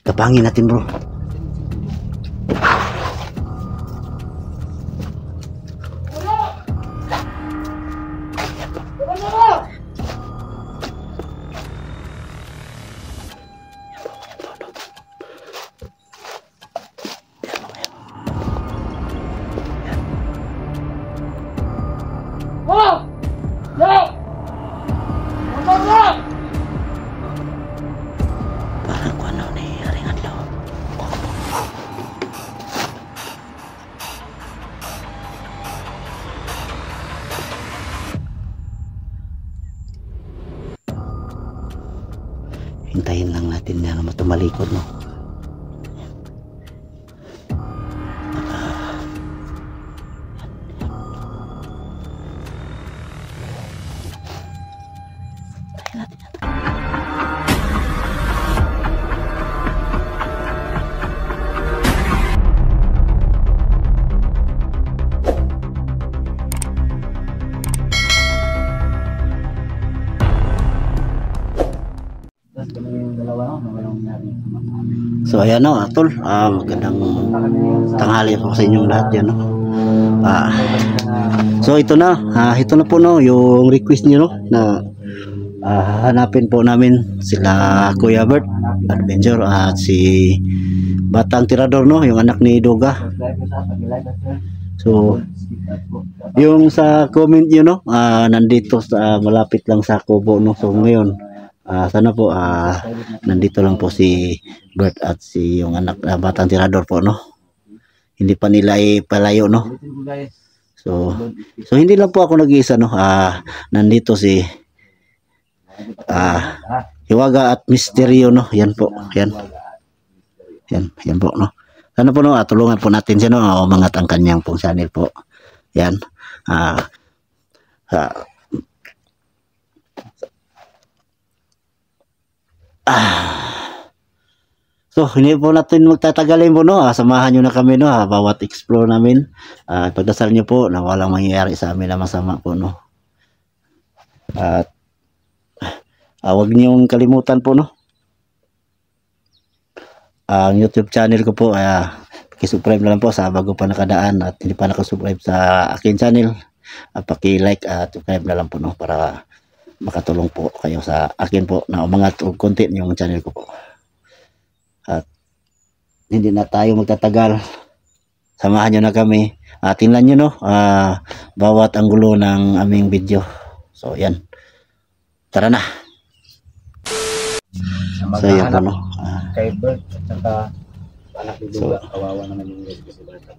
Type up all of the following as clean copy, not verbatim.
Kapangin natin bro. Parang kung ano ni Ringan Law. Hintayin lang natin na matumalikod, no? So ayan no, tol, magandang tanghali po sa inyong lahat yan, no? So ito na po no, yung request niyo, no, na hanapin po namin sila Kuya Bert Adventure at si Batang Tirador, no, yung anak ni Doga. So yung sa comment niyo, no, nandito sa malapit lang sa Kubo, no. So ngayon sana po nandito lang po si Bert at si yung anak na Batang Tirador po, no. Hindi pa nila ipalayo, no. So hindi lang po ako nag-iisa, no. Nandito si Hiwaga at Misteryo, no. Yan po. Yan po, no. Sana po, no, tulungan po natin siya, no, umangat ang kanyang pong channel po. Yan. So hindi po natin magtatagalin po, no. Samahan nyo na kami, no, bawat explore namin. Pagdasal nyo po na walang mangyayari sa amin na masama po, no. At huwag niyong kalimutan po, no, ang YouTube channel ko po. Paki-subscribe na lang po sa bago pa nakadaan at hindi pa nakasubscribe sa akin channel. Paki-like at subscribe na lang po, no, para makatulong po kayo sa akin po na umangat og content yung channel ko po. At hindi na tayo magtatagal, samahan nyo na kami. Tingnan nyo, no, bawat anggulo ng aming video. So yan, tara na. So yan po, no, kay Bert at saka anak ni Duga. Kawawa naman yung kasi bata.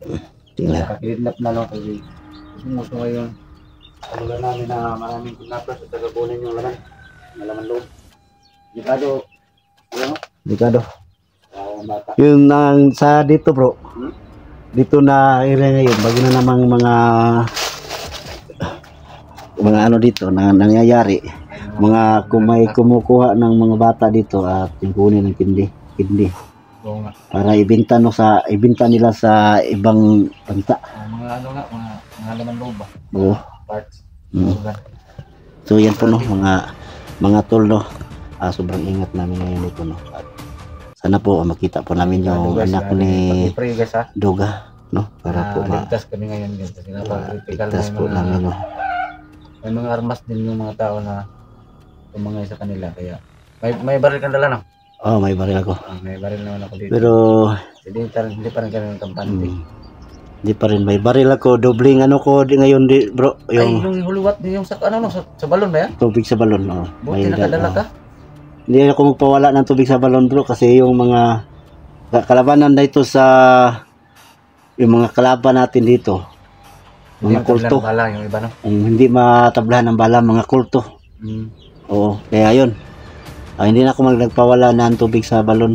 Nakakidnap na lang kasi gusto ngayon ano lang namin na maraming kidnappers at tagapunin yung laman loob. Dikado, ano? Dikado. Bata. Yun ang sa dito, bro. Dito na area ngayon, bago na namang mga ano dito na nangyayari. Mga may kumukuha ng mga bata dito at kunin ng kindi. Para ibenta, no, ibenta nila sa ibang bansa. Mga ano nga, mga laman loob ba? Oo. Parts. So yan po, no, mga tol, no. Sobrang ingat namin ngayon ito, no. At sana po makita po namin yung anak ni Doga, no, para po ligtas kami ngayon din kasi ligtas po namin, no. May mga armas din yung mga tao na tumangay sa kanila, kaya may baril kang dala, no? May baril ako. May baril naman ako dito. Pero hindi pa rin kami ng kampante. Hindi pa rin may baril ako. Dobling ano ko ngayon, bro. Yung huluwat yung sa ano, no, sa balon ba yan? Tubig sa balon, no. Buti nakadala ka? Hindi ako magpawala ng tubig sa balon, bro, kasi yung mga kalabanan dito sa yung mga kalaban natin dito, mga kulto, bala, yung iba, no? Hindi matablahan ng bala, mga kulto. Oo, kaya yun, hindi na ako nagpawala ng tubig sa balon.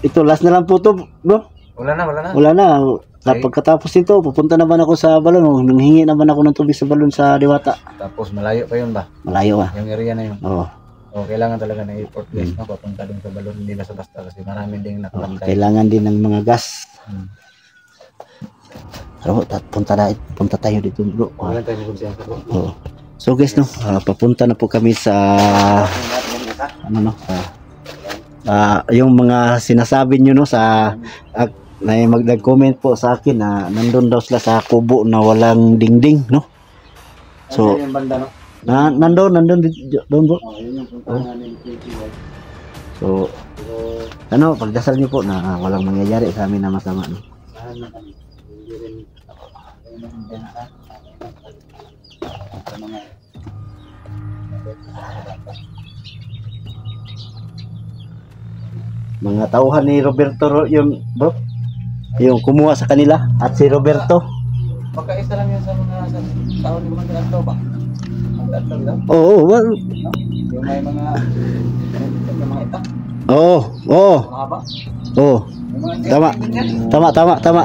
Ito last na lang po to, bro. Wala na. Pagkatapos nito, pupunta naman ako sa balon. Nanghingi naman ako ng tubig sa balon sa Diwata. Tapos malayo pa yun ba? Malayo yung area na yun. Oo. Kailangan talaga ng airport guys, no? Papunta din sa balon, hindi na sa basta kasi marami ding nakabantay. Kailangan din ng mga gas. So, punta tayo dito, bro. Oo. So guys, no, papunta na po kami sa ano, no, yung mga sinasabi nyo no sa na nag-comment po sa akin na nandun daw sila sa kubo na walang dingding no. So yung banda, no? nandun doon bro. Yun yung punta namin So ano, pagdasal niyo po na walang mangyayari sa amin na masama no. Hindi rin sa mga tauhan ni Roberto yung bro, yung kumuha sa kanila at si Roberto. baka isa lang yun sa mga tao ni mga ganito ba? Ang ganito daw? Oo, well, No? Yung may mga itak, oo, mahaba. oo. Yung mga Tama. Tama.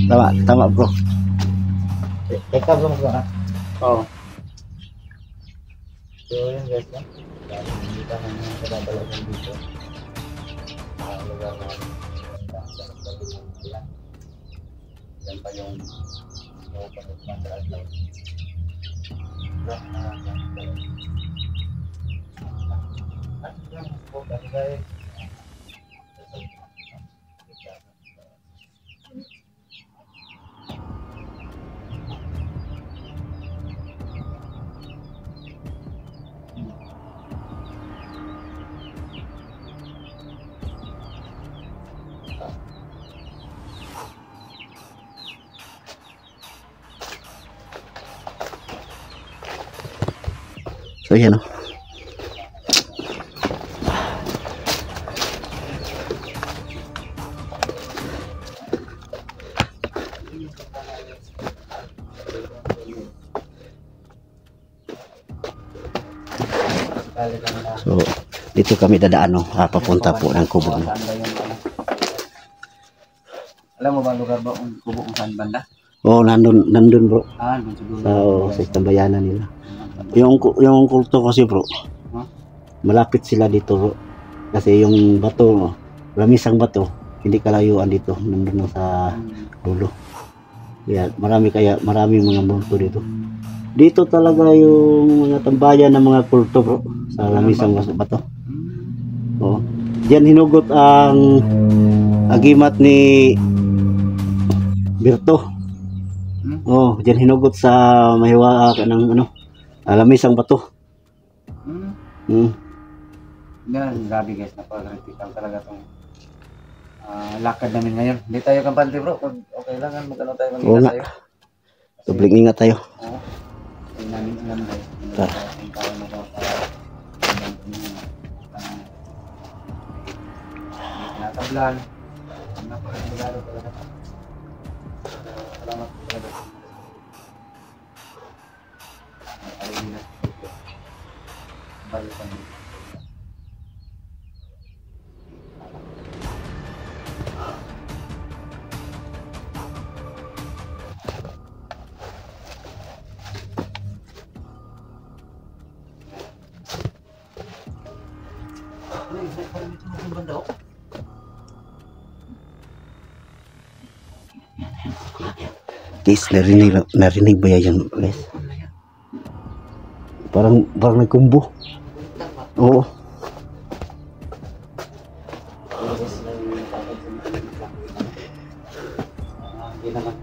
Diba? Tama bro. Ikaw bro mo ka? Oo. So yun guys, no? Hindi ka naman kababalagan dito. Ang lugar na yan pa yung pagkakman sa adlaw. So yan o. So dito kami dadaan no, papunta po ng kubo no. Alam mo ba lugar ba ang kubo kung saan banda? Oh, nandun bro. Doon siguro. Sa tambayanan nila. Yung kulto kasi bro, malapit sila dito bro. Kasi yung bato, lamisang bato, hindi kalayuan dito, nandun sa dulo. Maraming mga multo dito. Dito talaga yung mga tambayan ng mga kulto bro, sa lamisang bato. Oh. Diyan hinugot ang agimat ni Berto. Oh, diyan hinugot sa mahiwa ng lamisang bato. Yan, grabe guys, napaka-critical talaga tong lakad namin ngayon. Hindi tayo kampante bro, pag okay lang, mag-ano tayo, mag-ingat tayo. Sobring ingat tayo. Oo. Hindi namin alam guys. Kung tayo tinatablan. Napaka-sigurado talaga. Salamat talaga. Balikan dito. Guys, narinig ba yan guys? Parang nagkumbo. Oo. Hindi naman.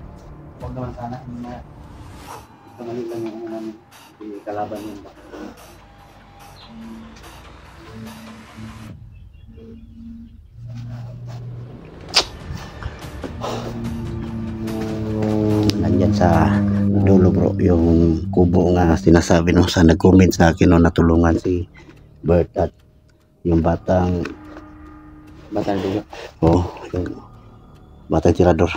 Huwag naman sana. Kamalit lang yung namin. Kalaban yun ba? Nandyan sa dulo bro yung kubo nga sinasabi no, sa nag-comment sa akin no, natulungan si Bert at yung batang dugo. oh, yung batang tirador.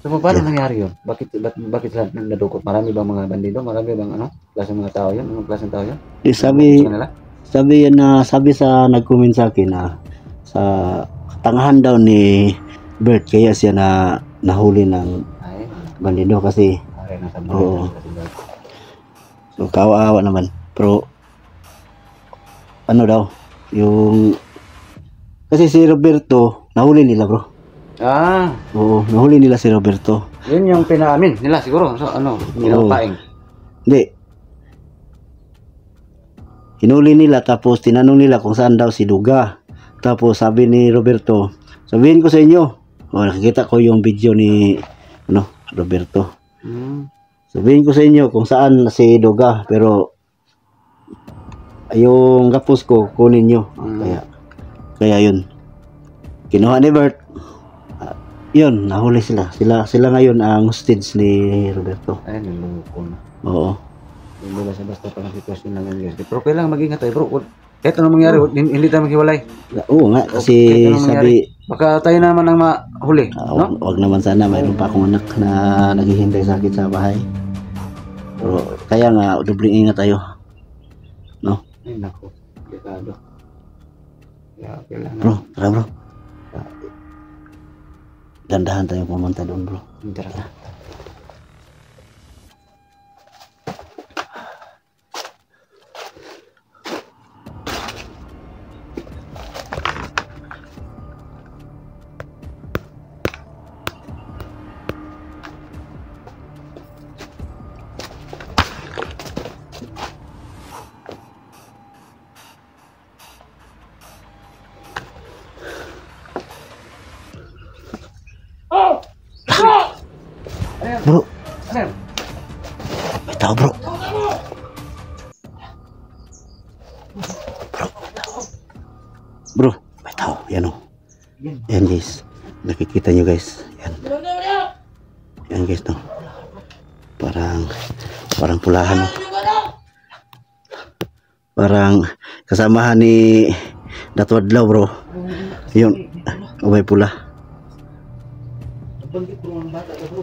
So paano nangyari yun? Bakit sila nadukot? Marami bang mga bandido? Marami bang klaseng mga tao yun? Anong klaseng tao yun? Sabi yan na sabi sa nag-comment sa akin na sa tangahan daw ni Bert kaya siya na nahuli ng bandido kasi oo. So kawawa naman pero ano daw yung kasi si Roberto nahuli nila bro. Oo, nahuli nila si Roberto. Yun yung pinaamin nila siguro. So nilampaing. Hinuli nila tapos tinanong nila kung saan daw si Duga. Tapos sabi ni Roberto, sabihin ko sa inyo. Nakikita ko yung video ni Roberto. Sabihin ko sa inyo kung saan si Duga, pero yung gapos ko kunin nyo. Kaya yun. Kinuha ni Bert. Yun, nahuli sila. Sila ngayon ang hostage ni Roberto. Ay, nilungko na. Oo. Hindi ba sa basta pang sitwasyon lang yan guys. Pero kailangan mag-ingat tayo bro. Kahit anong mangyari, hindi tayo maghiwalay. Oo nga, kasi sabi... Baka tayo naman ang mahuli, no? Wag naman sana, mayroon pa akong anak na naghihintay sa akin sa bahay. Pero kaya nga, dobleng ingat tayo. No? Ay, naku. Delikado. Kaya kailangan... Bro, tara bro. Dandahan tayo pumunta doon bro. Tara na. Bro, Ano? may tao bro. Bro, may tao. Yan o. Yan guys. Nakikita nyo guys. Yan. Yan guys no. Parang pulahan. Parang kasamahan ni Datwadlaw bro. Yun. O may pula. Banggit bro ang bata ka bro.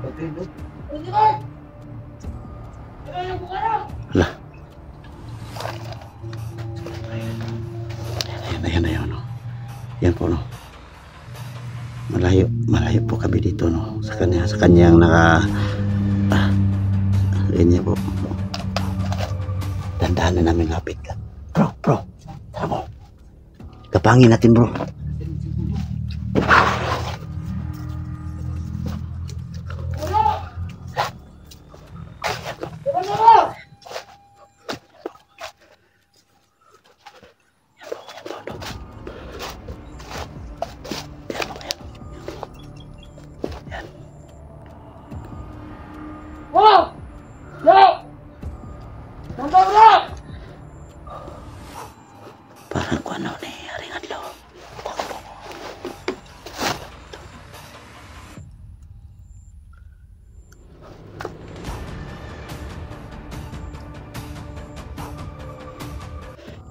Patay bro. Hala. Ayan no. Yan po no. Malayo po kami dito no. Sa kanyang linya po. Dandahan na namin lapit ka. Bro. Tara mo. Kapangin natin bro. Parang kung ano ni Haring Adlaw.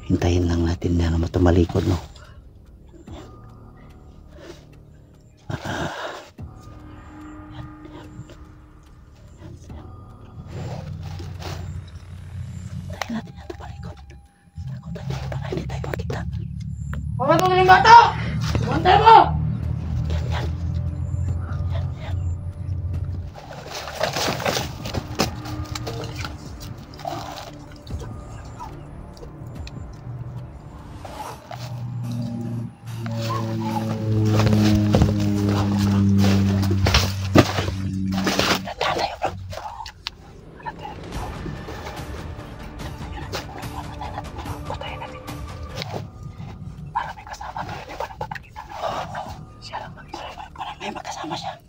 Hintayin lang natin na matumalikod no. Hintayin natin na tumalikod. Takot tayo para hindi tayo makita. Mga tungin yung bata! Bantay mo! Yan. May magkasama siya.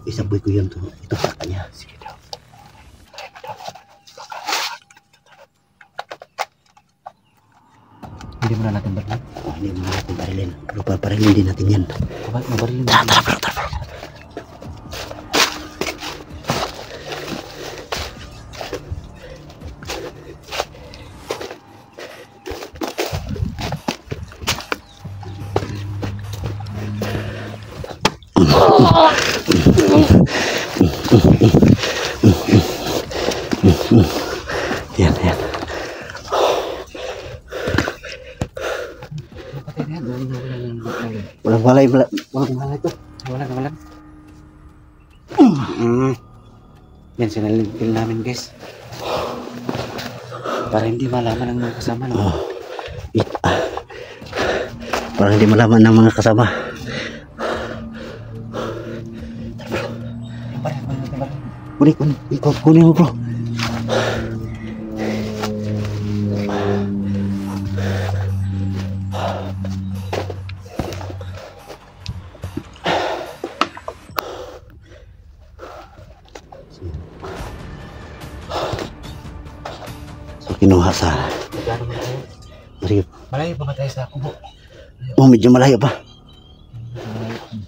Isaboy ko yun to. Ito sa kanya. Sige daw. Hindi mo na natin barilin. Hindi mo natin barilin. Pero paparilin din natin yan. Mabarilin. Tara bro. Yan. Walang malay to. Wala. Yan, sinalipin namin guys. Para hindi malaman ang mga kasama no? Para hindi malaman ng mga kasama. Kunin mo bro. So kinuha sa sige. Malayo pa ba tayo sa kubo? Oh, medyo malayo pa.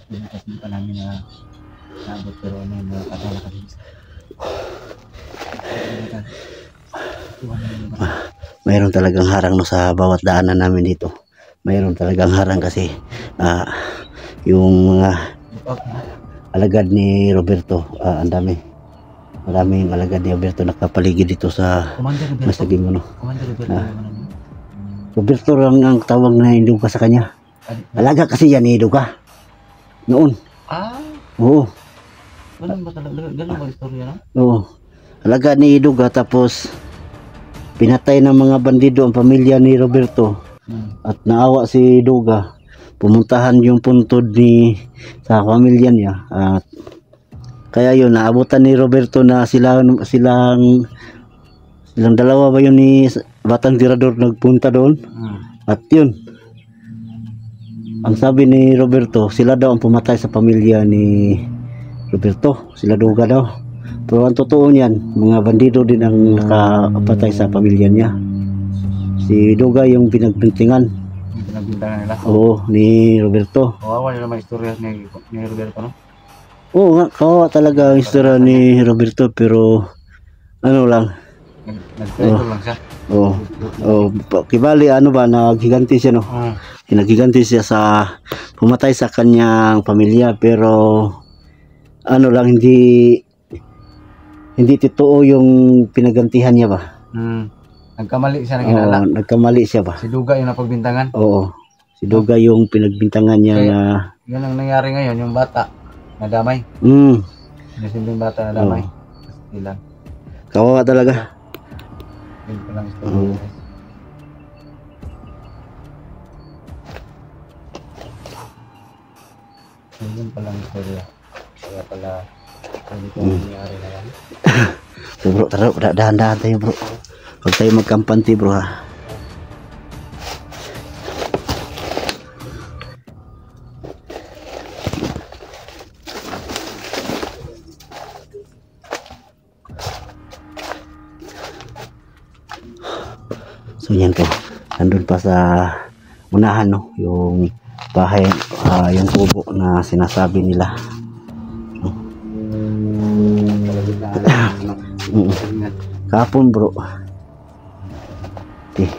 Kasi pa namin na nabot pero may nakadala kami sa Mayroon talagang harang no sa bawat daanan namin dito. Mayroon talagang harang kasi yung mga alagad ni Roberto, ang dami. Maraming alagad ni Roberto nakapaligid dito sa masaging ano. Roberto lang ang tawag na Induga sa kanya. Alaga kasi yan ni Induga. Noon. Oo. Ganun ba talaga? Ganun ba istorya na? Oo. Alaga ni Induga tapos pinatay ng mga bandido ang pamilya ni Roberto. At naawa si Duga. Pumuntahan yung puntod ni sa pamilya niya. At kaya yun, naabutan ni Roberto na silang dalawa ba yun ni Batang Tirador nagpunta doon. At yun, ang sabi ni Roberto, sila daw ang pumatay sa pamilya ni Roberto. Sila Duga daw. Pero ang totoo niyan, mga bandido din ang nakapatay sa pamilya niya. Si Duga yung pinagbintingan. Yung pinagbintangan nila? Oo, ni Roberto. Kawawa nila may istorya ni Roberto, no? Oo nga, kawawa talaga ang istorya ni Roberto, pero ano lang. Nag-traitor lang siya. Oo, kibali ano ba, naghiganti siya no? Naghiganti siya sa pumatay sa kanyang pamilya, pero ano lang, hindi totoo yung pinagantihan niya ba? Nagkamali siya ng inala. Oo, nagkamali siya ba? Si Duga yung napagbintangan. Oo, si Duga yung pinagbintangan niya Kaya, na... Yan ang nangyari ngayon, yung bata nadamay. Yung simpleng bata nadamay. Ilan. Kawawa talaga. Yun pa lang istorya. Yun pa lang istorya. Kaya pala, hindi ko nangyari na yan. So bro, tara, dahan-dahan tayo bro. Huwag tayo magkampanti bro ha. So yan po, nandun pa sa unahan no, yung bahay, yung kubo na sinasabi nila. Kapon bro. Okay.